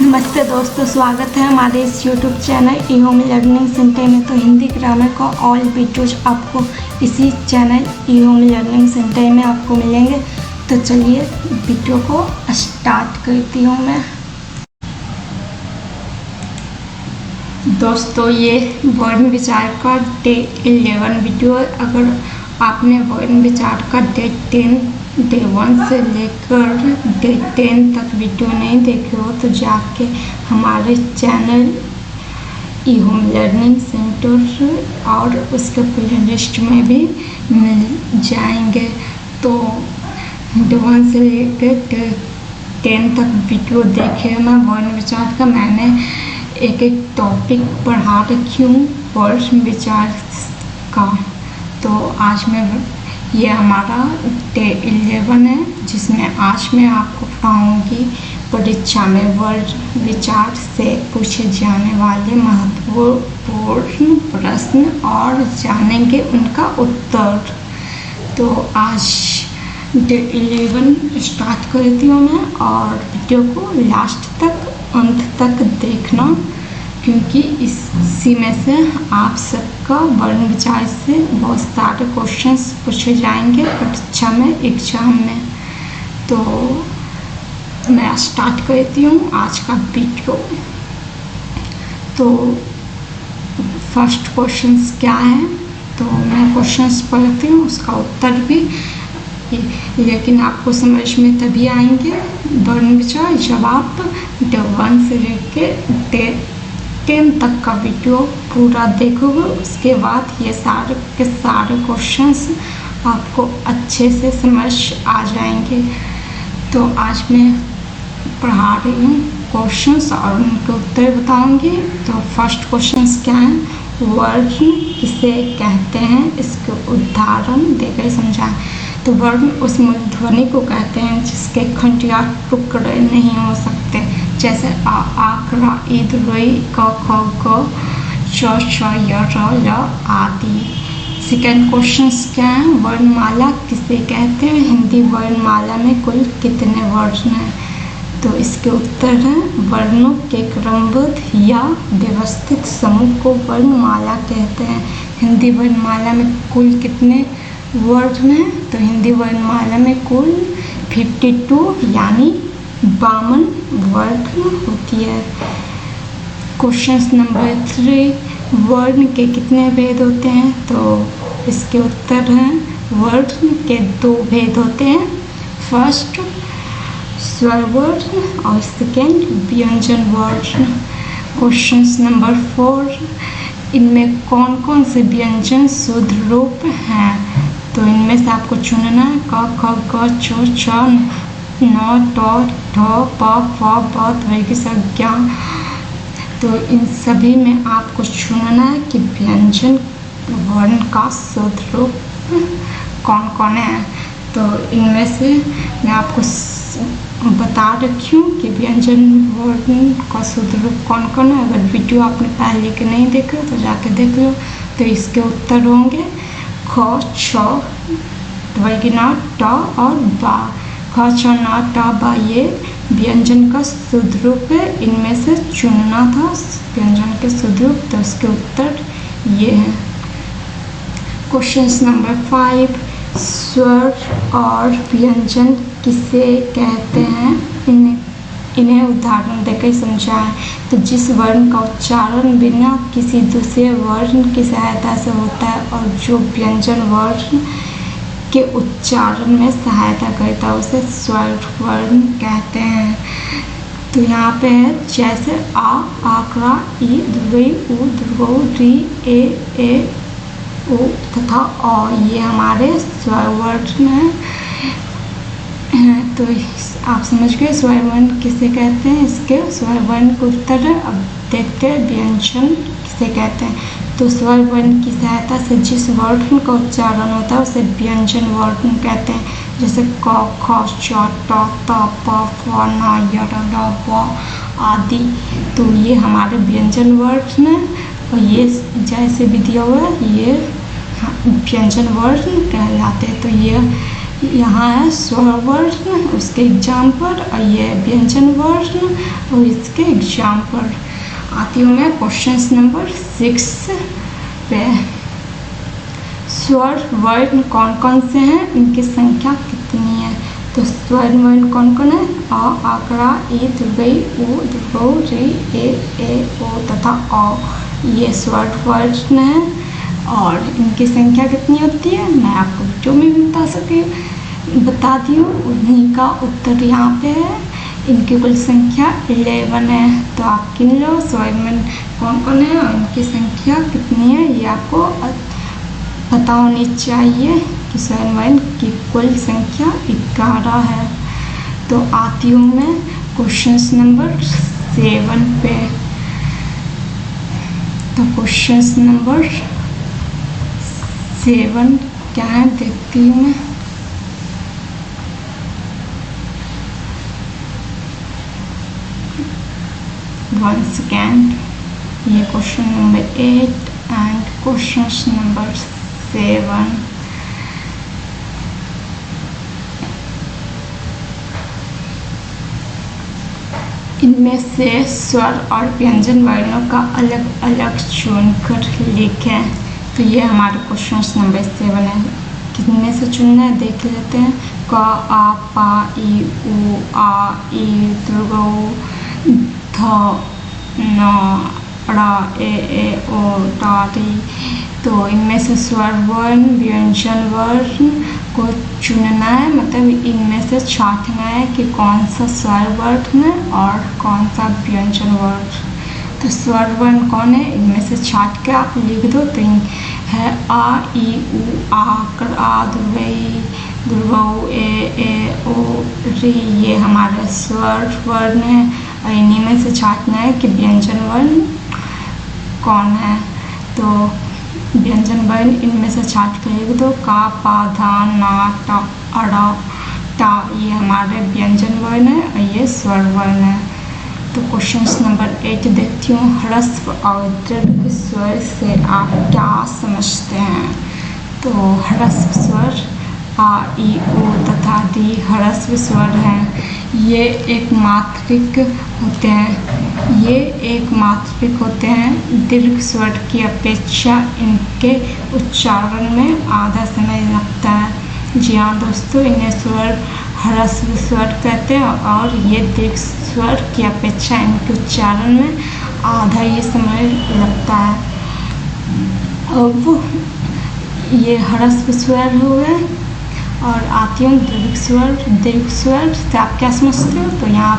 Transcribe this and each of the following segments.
नमस्ते दोस्तों, स्वागत है हमारे इस YouTube चैनल ई होम लर्निंग सेंटर में। तो हिंदी ग्रामर का ऑल वीडियोज आपको इसी चैनल ई होम लर्निंग सेंटर में आपको मिलेंगे। तो चलिए वीडियो को स्टार्ट करती हूँ मैं। दोस्तों, ये वर्ण विचार का डे 11 वीडियो है। अगर आपने वर्ण विचार का डे 1 से लेकर डे 10 तक वीडियो नहीं देखे हो तो जाके हमारे चैनल ई होम लर्निंग सेंटर और उसके प्ले लिस्ट में भी मिल जाएंगे। तो डे 1 से लेकर डे 10 तक वीडियो देखे मैं वर्ण विचार का। मैंने एक एक टॉपिक पढ़ा रखी हूँ वर्ण विचार का। तो आज मैं ये हमारा डे 11 है, जिसमें आज मैं आपको पढ़ाऊँगी परीक्षा में वर्ण विचार से पूछे जाने वाले महत्वपूर्ण प्रश्न और जानेंगे उनका उत्तर। तो आज डे 11 स्टार्ट करती हूँ मैं, और वीडियो को लास्ट तक अंत तक देखना, क्योंकि इसी में से आप सबका वर्ण विचार से बहुत सारे क्वेश्चंस पूछे जाएंगे परीक्षा में, एग्जाम में। तो मैं स्टार्ट करती हूँ आज का वीडियो। तो फर्स्ट क्वेश्चंस क्या है, तो मैं क्वेश्चंस पढ़ती हूँ, उसका उत्तर भी, लेकिन आपको समझ में तभी आएंगे वर्ण विचार जब आप डे 1 से लेके डे 10 तक का वीडियो पूरा देखोगे। उसके बाद ये सारे के सारे क्वेश्चंस आपको अच्छे से समझ आ जाएंगे। तो आज मैं पढ़ा रही हूँ क्वेश्चंस और उनके उत्तर बताऊंगी। तो फर्स्ट क्वेश्चंस क्या है, वर्ण किसे कहते हैं, इसके उदाहरण देकर समझाएं। तो वर्ण उस मूलध्वनि को कहते हैं जिसके खंड या टुकड़े नहीं हो सकते, जैसे आ, आकरा, ईद, रुई, क, ख, ग, च, छ, य, र, ल आदि। सेकेंड क्वेश्चन क्या है, वर्णमाला किसे कहते हैं, हिंदी वर्णमाला में कुल कितने वर्ण हैं। तो इसके उत्तर हैं, वर्णों के क्रमबद्ध या व्यवस्थित समूह को वर्णमाला कहते हैं। हिंदी वर्णमाला में कुल कितने वर्ण हैं, तो हिंदी वर्णमाला में कुल 52 यानी 52 वर्ण होती है। क्वेश्चन नंबर 3, वर्ण के कितने भेद होते हैं, तो इसके उत्तर हैं, वर्ण के 2 भेद होते हैं। फर्स्ट स्वर वर्ण और सेकेंड व्यंजन वर्ण। क्वेश्चन नंबर 4, इनमें कौन कौन से व्यंजन शुद्ध रूप हैं, तो इनमें से आपको चुनना है क, ख, ग, छ, छ, न, ट, ठ, प, फ, ब, ध, संज्ञा। तो इन सभी में आपको चुनना है कि व्यंजन वर्ण का शुद्ध रूप कौन कौन है। तो इनमें से मैं आपको बता रखी हूँ कि व्यंजन वर्ण का शुद्ध रूप कौन कौन है। अगर वीडियो आपने पहले के नहीं देखा तो जाके देख लो। तो इसके उत्तर होंगे ख, छ, द्विगुना, ट और बा। ख, छ, न, ट, बा ये व्यंजन का शुद्ध रूप है। इनमें से चुनना था व्यंजन के शुद्ध रूप, तो इसके उत्तर ये है। क्वेश्चन नंबर 5, स्वर और व्यंजन किसे कहते हैं, इन्हें उदाहरण देकर समझाएं। तो जिस वर्ण का उच्चारण बिना किसी दूसरे वर्ण की सहायता से होता है और जो व्यंजन वर्ण के उच्चारण में सहायता करता है उसे स्वर वर्ण कहते हैं। तो यहाँ पे है जैसे आ, आकरा, ई, रुई, उ, ध्रुव, री, ए, ओ तथा अ, ये हमारे स्वर वर्ण हैं। तो आप समझ गए स्वर वर्ण किसे कहते हैं, इसके स्वर वर्ण को उत्तर है। अब देखते हैं व्यंजन किसे कहते हैं। तो स्वर वर्ण की सहायता से जिस वर्ण का उच्चारण होता है उसे व्यंजन वर्ण कहते हैं, जैसे क, ख, छ, ट, त, प, फ, न, य, र, ल, व आदि। तो ये हमारे व्यंजन वर्ण हैं, और ये जैसे भी दिया हुआ है ये व्यंजन वर्ण कहलाते हैं। तो ये यहाँ है स्वर वर्ण, उसके एग्जाम्पल, और ये व्यंजन वर्ण और इसके एग्जाम्पल। आती हूँ मैं क्वेश्चन नंबर 6 पे। स्वर वर्ण कौन कौन से हैं, इनकी संख्या कितनी है? तो स्वर वर्ण कौन कौन है? अ, आकड़ा, ई, दुर्गई, उ, दुर्गौ, ऋ, ए, ओ तथा औ। ये स्वर वर्ण है और इनकी संख्या कितनी होती है मैं आपको वीडियो में भी बता दी हूँ। उन्हीं का उत्तर यहाँ पे है। इनकी कुल संख्या 11 है। तो आप गिन लो स्वर वर्ण कौन कौन है और इनकी संख्या कितनी है, ये आपको पता होनी चाहिए कि स्वर वर्ण की कुल संख्या 11 है। तो आती हूँ मैं क्वेश्चन नंबर 7 पे। तो क्वेश्चन नंबर 7 क्या है देखती हूँ मैं। once again, ये question number 8 and question number 7। इनमें से स्वर और व्यंजन वर्णों का अलग अलग चुनकर लिखें। तो ये हमारे क्वेश्चन नंबर 7 है। कितने से चुनना है देख लेते हैं। क, आ, पा, ई, उ, आ, ई, दुर्गौ, ध, न, ड़, ए, ओ, ऋ। तो इनमें से स्वर वर्ण व्यंजन वर्ण को चुनना है, मतलब इनमें से छांटना है कि कौन सा स्वर वर्ण है और कौन सा व्यंजन वर्ण। तो स्वर वर्ण कौन है, इनमें से छांट के आप लिख दो। तो है आ, ई, उ, आ, आ, दुर्गई, दुर्गौ, ए, ओ, ऋ। ये हमारे स्वर वर्ण है और इन्हीं में से छांटना है कि व्यंजन वर्ण कौन है। तो व्यंजन वर्ण इनमें से छांट कर लिख दो। का, पा, धा, ना, ट, अड़, टा। ये हमारे व्यंजन वर्ण है और ये स्वर वर्ण है। तो क्वेश्चन नंबर 8 देखती हूँ। ह्रस्व और दीर्घ स्वर से आप क्या समझते हैं? तो ह्रस्व स्वर आ, ई, ओ तथा डी ह्रस्व स्वर हैं। ये एक मात्रिक होते हैं। ये एक मात्रिक होते हैं। दीर्घ स्वर की अपेक्षा इनके उच्चारण में आधा समय लगता है। जी हाँ दोस्तों, इन्हें स्वर ह्रस्व स्वर कहते हैं और ये दीर्घ स्वर की अपेक्षा इनके उच्चारण में आधा ही समय लगता है। अब ये ह्रस्व स्वर हो गए और आती हूँ दीर्घ स्वर। दीर्घ स्वर से आप क्या समझते हो? तो यहाँ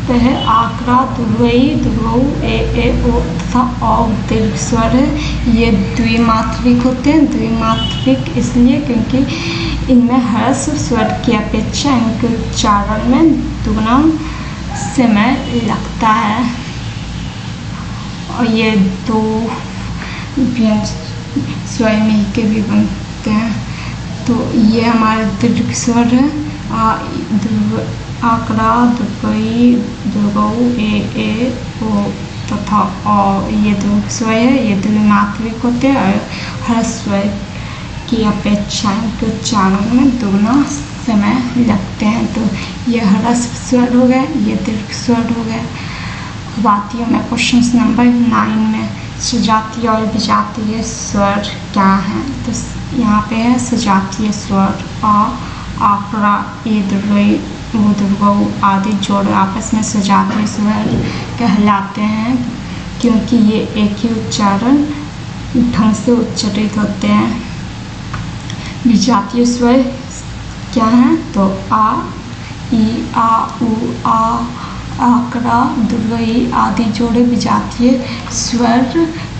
पे है आकड़ा, दुर्गई, दुर्गौ, ए, ओ तथा औ दीर्घ स्वर है। ये द्विमात्रिक होते हैं। द्विमात्रिक इसलिए क्योंकि इनमें ह्रस्व स्वर की अपेक्षा इनके उच्चारण में दुगना समय लगता है और ये दो स्वर मिल के भी बनते हैं। तो ये हमारे दीर्घ स्वर है। आकड़ा, दुर्गई, दुर्गौ, ए, ओ तथा औ। ये दीर्घ स्वर है। ये द्विमात्रिक होते हैं और ह्रस्व स्वर की अपेक्षा इनके उच्चारण में दोगुना समय लगते हैं। तो ये ह्रस्व स्वर हो गए, ये दीर्घ स्वर हो गए। अब आती हूँ मैं क्वेश्चन नंबर 9 में। सजातीय और विजातीय स्वर क्या हैं? तो यहाँ पे है सजातीय स्वर आ, आकड़ा, ई, दुर्गई, उ, दुर्गौ आदि जोड़ आपस में सजातीय स्वर कहलाते हैं क्योंकि ये एक ही उच्चारण ढंग से उच्चारित होते हैं। विजातीय स्वर क्या हैं? तो आ, ई, आ, उ, आ, आकड़ा, दुर्गई आदि जोड़े विजातीय स्वर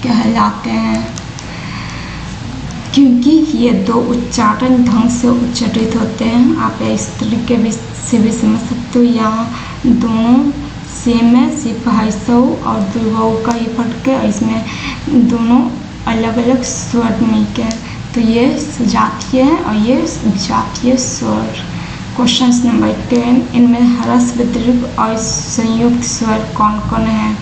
कहलाते हैं क्योंकि ये दो उच्चारण ढंग से उच्चारित होते हैं। आप इस तरीके से भी समझ सकते हो। यहाँ दोनों सेम है, सिर्फ हसौ और दुर्गौ का ही फर्क है। इसमें दोनों अलग अलग स्वर मिलके तो ये सजातीय है और ये विजातीय स्वर। Question number 10। इनमें ह्रस्व, दीर्घ और संयुक्त स्वर कौन कौन है?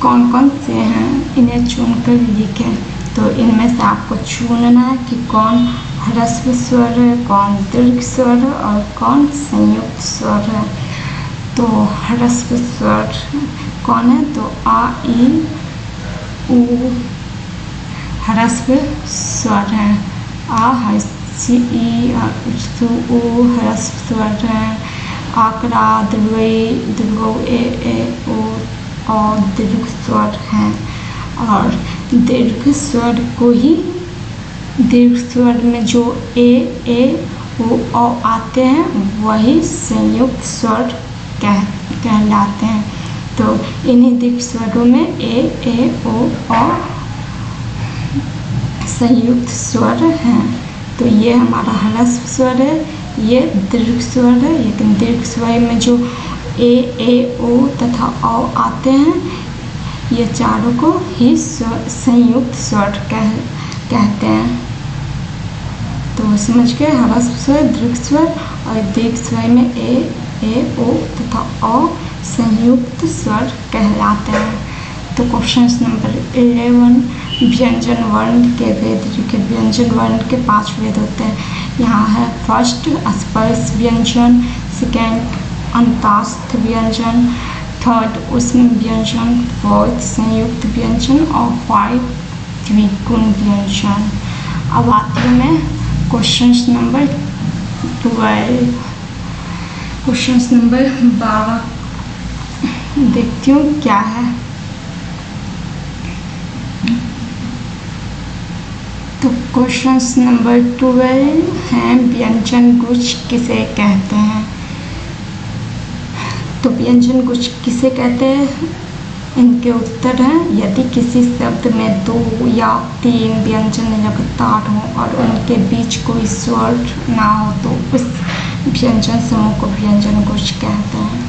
कौन कौन से हैं? इन्हें चुनकर लिखें। तो इनमें से आपको चुनना है कि कौन ह्रस्व स्वर है, कौन दीर्घ स्वर है और कौन संयुक्त स्वर है। तो ह्रस्व स्वर कौन है? तो आ, ई, उ ह्रस्व स्वर है। आ, सी, ई, उ ह्रस्व स्वर है। आकरा, दीर्घ, ए, ओ दीर्घ स्वर हैं। और दीर्घ स्वर को ही, दीर्घ स्वर में जो ए, ओ आते हैं वही संयुक्त स्वर कहलाते हैं। तो इन्हीं दीर्घ स्वरों में ए, ओ संयुक्त स्वर हैं। तो ये हमारा ह्रस्व स्वर है, ये दीर्घ स्वर है। लेकिन दीर्घ स्वर में जो ए, ओ तथा औ आते हैं, ये चारों को ही संयुक्त स्वर कहते हैं। तो समझ गए, ह्रस्व स्वर, दीर्घ स्वर और दीर्घ स्वर में ए, ओ तथा औ संयुक्त स्वर कहलाते हैं। तो क्वेश्चन नंबर 11, व्यंजन वर्ण के भेद। देखिए व्यंजन वर्ण के 5 भेद होते हैं। यहाँ है फर्स्ट स्पर्श व्यंजन, सेकेंड अंतस्थ व्यंजन, थर्ड ऊष्म व्यंजन, फोर्थ संयुक्त व्यंजन और 5 द्विगुण व्यंजन। अब आते हैं क्वेश्चन नंबर 12। क्वेश्चन नंबर 12 देखती हूँ क्या है। तो क्वेश्चन नंबर 12 है व्यंजन गुच्छ किसे कहते हैं। तो व्यंजन गुच्छ किसे कहते हैं, इनके उत्तर हैं यदि किसी शब्द में 2 या 3 व्यंजन लगातार हों और उनके बीच कोई स्वर ना हो तो उस व्यंजन समूह को व्यंजन गुच्छ कहते हैं।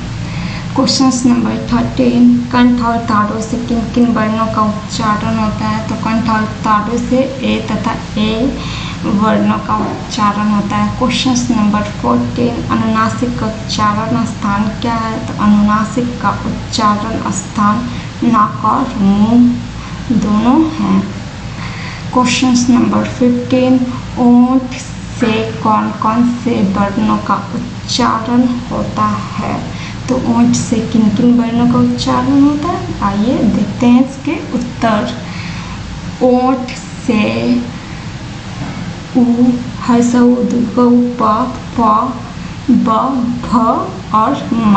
क्वेश्चन नंबर 13, कंठ और ताड़ों से किन किन वर्णों का उच्चारण होता है। तो कंठ और ताड़ों से ए तथा ए वर्णों का उच्चारण होता है। क्वेश्चन नंबर 14, अनुनासिक का उच्चारण स्थान क्या है। तो अनुनासिक का उच्चारण स्थान नाक और मुंह दोनों हैं। क्वेश्चन नंबर 15, ओंठ से कौन कौन से वर्णों का उच्चारण होता है। तो ओंठ से किन किन वर्णों का उच्चारण होता है, आइए देखते हैं इसके उत्तर। ओंठ से उ, हसऊ, दुगऊ, प, ब, भ और म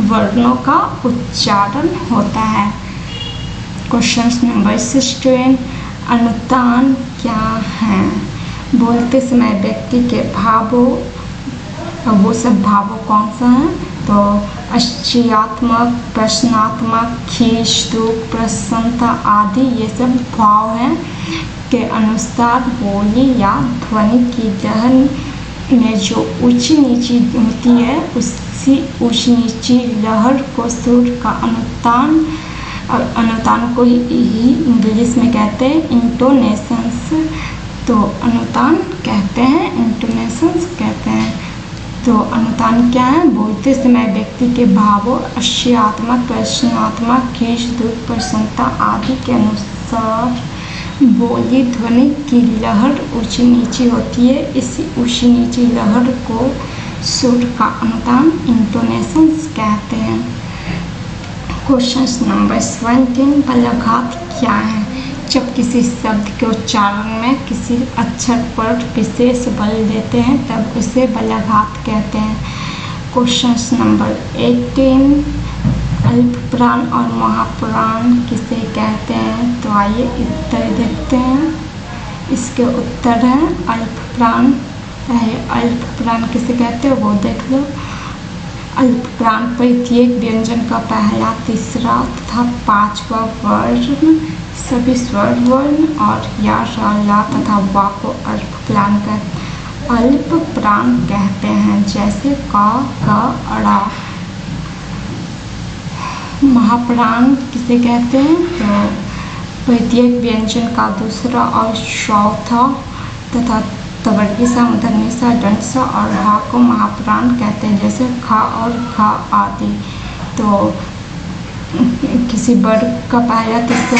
वर्णों का उच्चारण होता है। क्वेश्चन नंबर 16, अनुतान क्या है। बोलते समय व्यक्ति के भावों, वो सब भावों कौन सा है। तो आश्चर्यात्मक, प्रश्नात्मक, खींच, दुख, प्रसन्नता आदि ये सब भाव हैं के अनुसार बोली या ध्वनि की लहर में जो ऊंची नीची होती है उसी ऊंची नीची लहर को सुर का अनुतान, और अनुतान को ही इंग्लिश में कहते हैं इंटोनेशंस। तो अनुतान कहते हैं, इंटोनेशंस कहते हैं। तो अनुतान क्या है, बोलते समय व्यक्ति के भावों आश्चर्यात्मक, प्रश्नात्मक, खींच, दुख, प्रसन्नता आदि के अनुसार बोली ध्वनि की लहर ऊंची नीची होती है। इसी ऊंची नीची लहर को सुर का अनुतान, इंटोनेशंस कहते हैं। क्वेश्चन नंबर 17, बलाघात क्या है। जब किसी शब्द के उच्चारण में किसी अक्षर पर विशेष बल देते हैं तब उसे बलाघात कहते हैं। क्वेश्चन नंबर 18, अल्पप्राण और महाप्राण किसे कहते हैं। तो आइए उत्तर देखते हैं। इसके उत्तर हैं अल्पप्राण। अल्पप्राण किसे कहते हैं वो देख लो। अल्पप्राण प्रत्येक व्यंजन का पहला, तीसरा तथा 5वां वर्ण सभी स्वर वर्ण और या, ला तथा वा को अल्पप्राण कहते हैं। जैसे का, अड़ा। महाप्राण किसे कहते हैं। तो प्रत्येक व्यंजन का दूसरा और चौथा तथा तवर्गीसा, मूर्धन्यसा, दंडसा और हा को महाप्राण कहते हैं। जैसे खा और खा आदि। तो किसी वर्ग का पहला, तीसरा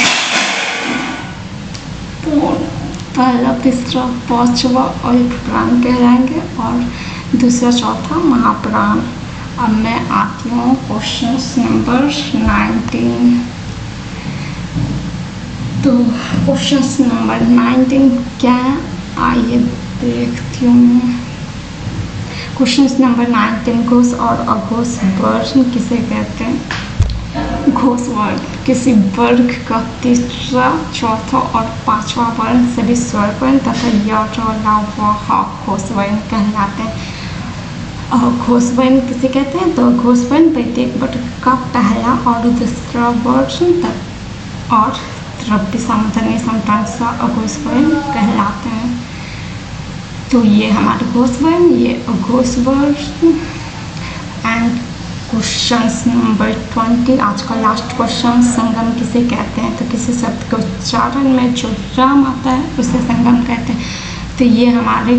तो पहला, तीसरा, पांचवा अल्पप्राण कहलाएंगे और दूसरा, चौथा महाप्राण। अब मैं आती हूँ क्वेश्चन नंबर 19। तो क्वेश्चन नंबर 19 क्या है, आइए देखती हूँ। क्वेश्चन नंबर 19, घोष और अघोष वर्ण किसे कहते हैं? घोष वर्ण किसी वर्ग का तीसरा, चौथा और पांचवा वर्ण सभी स्वर वर्ण तथा य, र, ला, व, ह घोष वर्ण कहलाते हैं। घोष वर्ण किसे कहते हैं? तो घोष वर्ण प्रत्येक वर्ग का पहला और दूसरा वर्ण और द्रव्य सामूर्धन्य समतांसा अघोष वर्ण कहलाते हैं। तो ये हमारे घोष वर्ण, ये अघोष वर्ण। एंड क्वेश्चन नंबर 20, आज का लास्ट क्वेश्चन, संगम किसे कहते हैं? तो किसी शब्द के उच्चारण में जो राम आता है उसे संगम कहते हैं। तो ये हमारे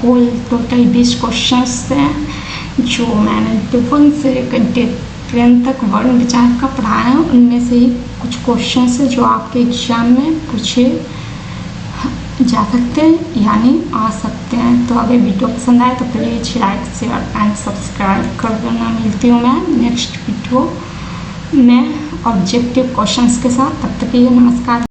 कुल टोटल 20 क्वेश्चन हैं जो मैंने D1 से लेकर D10 तक वर्ण विचार का पढ़ाया है। उनमें से ही कुछ क्वेश्चन है जो आपके एग्जाम में पूछे जा सकते हैं यानी आ सकते हैं। तो अगर वीडियो पसंद आए तो please like, share and subscribe कर देना। मिलती हूँ मैं नेक्स्ट वीडियो में ऑब्जेक्टिव क्वेश्चंस के साथ। तब तक के लिए नमस्कार।